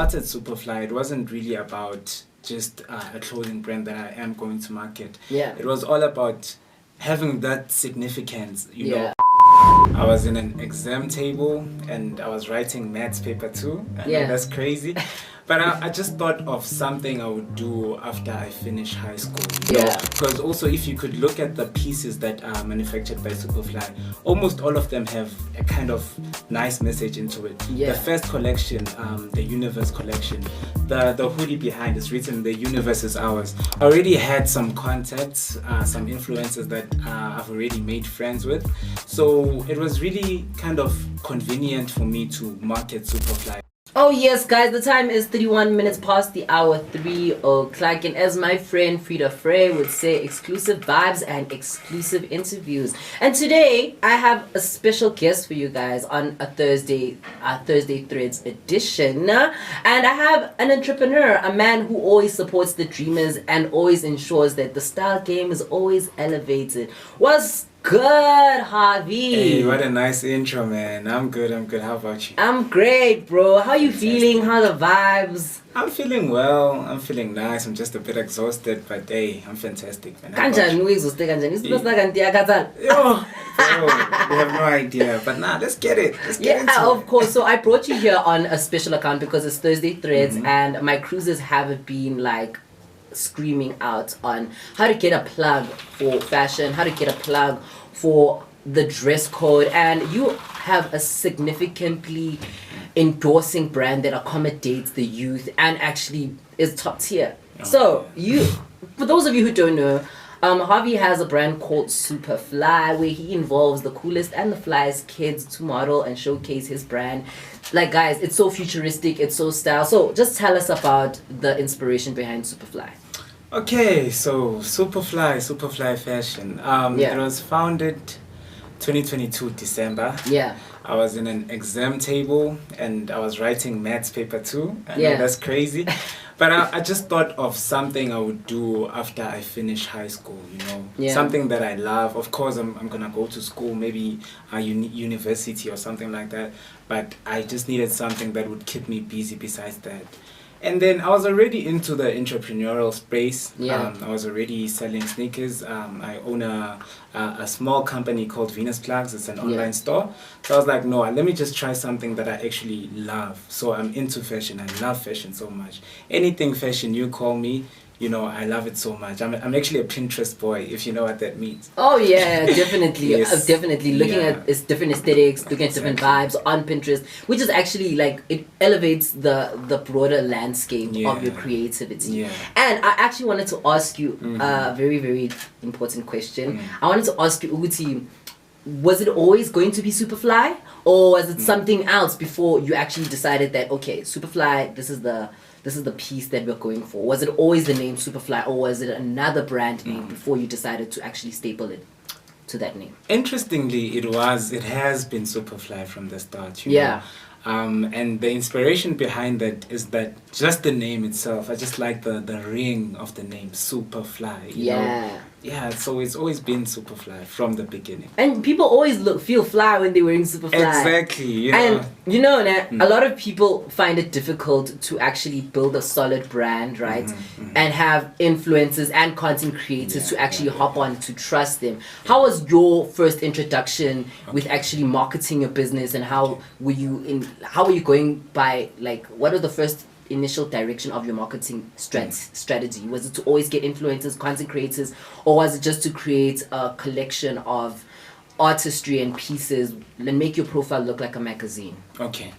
started Superfly, it wasn't really about just a clothing brand that I am going to market. Yeah. It was all about having that significance, you know. Yeah. I was in an exam table and I was writing maths paper too. I know Yeah. that's crazy. But I just thought of something I would do after I finish high school. Yeah. Because also, if you could look at the pieces that are manufactured by Superfly, almost all of them have a kind of nice message into it. Yeah. The first collection, the Universe collection, the hoodie behind is written, "The universe is ours." I already had some contacts, some influencers that I've already made friends with. So it was really kind of convenient for me to market Superfly. Oh yes, guys, the time is 31 minutes past the hour 3 o'clock, and as my friend Frida Frey would say, exclusive vibes and exclusive interviews. And today I have a special guest for you guys on a Thursday Threads edition, and I have an entrepreneur, a man who always supports the dreamers and always ensures that the style game is always elevated. What's good, Harvey? Hey, what a nice intro, man. I'm good. How about you? I'm great, bro. How you feeling? How the vibes? I'm feeling well. I'm feeling nice. I'm just a bit exhausted, but hey, I'm fantastic, man. How about Kanjani you? uexhauste kanjani? Isiphosa kanti yakhathana? Yo, bro, we have no idea. But nah, let's get it. Let's get into Yeah, of it. course. So I brought you here on a special account because it's Thursday Threads, and my cruises have been like screaming out on how to get a plug for fashion, how to get a plug for the dress code, and you have a significantly endorsing brand that accommodates the youth and actually is top tier. So you, for those of you who don't know, Harvey has a brand called Superfly where he involves the coolest and the flyest kids to model and showcase his brand. Like, guys, it's so futuristic, it's so style. So just tell us about the inspiration behind Superfly. Okay, so Superfly Fashion. Yeah. It was founded 2022 December. Yeah. I was in an exam table and I was writing maths paper too. I know Yeah. that's crazy. But I just thought of something I would do after I finish high school, you know. Yeah. Something that I love. Of course, I'm going to go to school, maybe a university or something like that. But I just needed something that would keep me busy besides that. And then I was already into the entrepreneurial space. Yeah. I was already selling sneakers. I own a small company called Venus Plugs. It's an online store. So I was like, no, let me just try something that I actually love. So I'm into fashion. I love fashion so much. Anything fashion, you call me. You know, I love it so much. I'm actually a Pinterest boy, if you know what that means. Oh yeah, definitely. Yes. Definitely looking Yeah. at its different aesthetics, looking at different vibes on Pinterest, which is actually like it elevates the broader landscape of your Yeah. creativity. Yeah. And I actually wanted to ask you a very, very important question. I wanted to ask you, Uguti, was it always going to be Superfly, or was it something else before you actually decided that, okay, Superfly, this is the piece that we're going for? Was it always the name Superfly, or was it another brand name before you decided to actually staple it to that name? Interestingly, it has been Superfly from the start, you Yeah. know. And the inspiration behind that is that just the name itself, I just like the ring of the name, Superfly, you know. Yeah, so it's always been Superfly from the beginning. And people always feel fly when they're wearing Superfly. Exactly, you know. And you know, a lot of people find it difficult to actually build a solid brand, right? And have influencers and content creators to actually hop on to trust them. How was your first introduction with actually marketing your business, and how were you going by, like, what was the first initial direction of your marketing strategy? Was it to always get influencers, content creators, or was it just to create a collection of artistry and pieces and make your profile look like a magazine? Okay.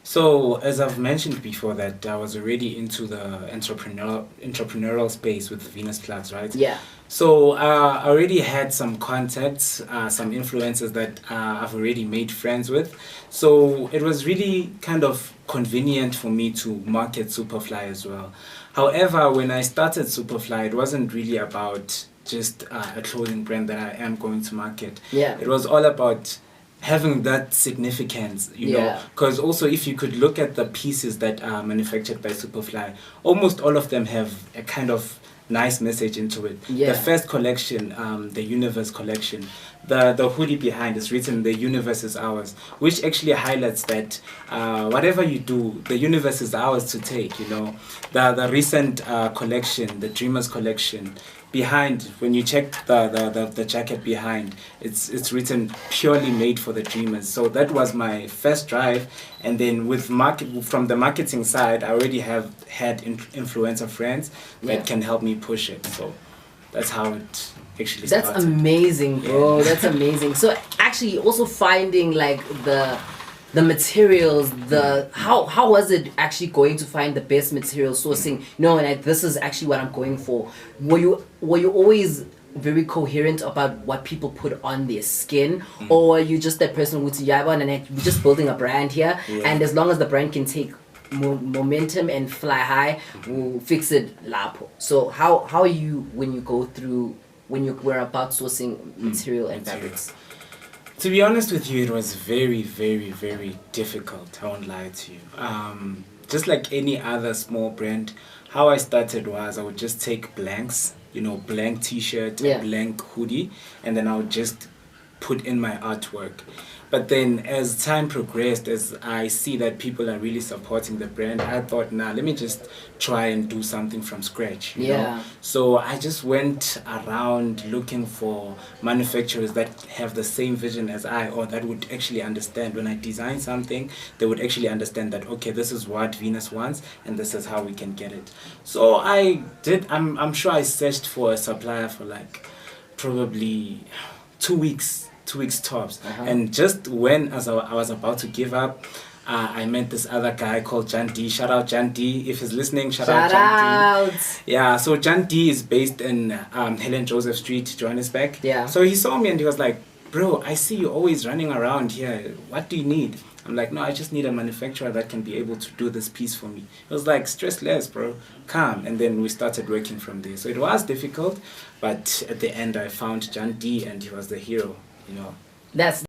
So as I've mentioned before, that I was already into the entrepreneurial space with Venus Plugs, right? Yeah. So I already had some contacts, some influencers that I've already made friends with. So it was really kind of convenient for me to market Superfly as well. However, when I started Superfly, it wasn't really about just a clothing brand that I am going to market. Yeah. It was all about having that significance, you know, because also if you could look at the pieces that are manufactured by Superfly, almost all of them have a kind of nice message into it. Yeah. The first collection, the Universe collection, the hoodie behind is written "The universe is ours," which actually highlights that whatever you do, the universe is ours to take. You know, the recent collection, the Dreamers collection. Behind, when you check the jacket behind, it's written purely made for the dreamers. So that was my first drive, and then from the marketing side, I already have had influencer friends that can help me push it. So that's how it actually started. That's amazing, bro. Yeah. That's amazing. So actually, also finding like the materials, how was it actually going to find the best material sourcing? No, like this is actually what I'm going for. Were you always very coherent about what people put on their skin, or are you just that person who's yabon and we're just building a brand here, and as long as the brand can take momentum and fly high, we'll fix it lapo. So how are you when you were about sourcing material and fabrics? To be honest with you, it was very, very, very difficult. I won't lie to you. Just like any other small brand, how I started was I would just take blanks, blank t-shirt, blank hoodie, and then I would just put in my artwork. But then as time progressed, as I see that people are really supporting the brand, I thought, let me just try and do something from scratch. You know? So I just went around looking for manufacturers that have the same vision as I, or that would actually understand when I design something, they would actually understand that, okay, this is what Venus wants and this is how we can get it. So I'm sure I searched for a supplier for like probably 2 weeks. 2 weeks tops. And just when I was about to give up, I met this other guy called Jan D. Shout out Jan D. If he's listening, shout out Jan D. Yeah, so Jan D is based in Helen Joseph Street, Johannesburg. Yeah. So he saw me and he was like, bro, I see you always running around here. What do you need? I'm like, no, I just need a manufacturer that can be able to do this piece for me. It was like, stress less, bro. Calm. And then we started working from there. So it was difficult, but at the end I found Jan D and he was the hero. That's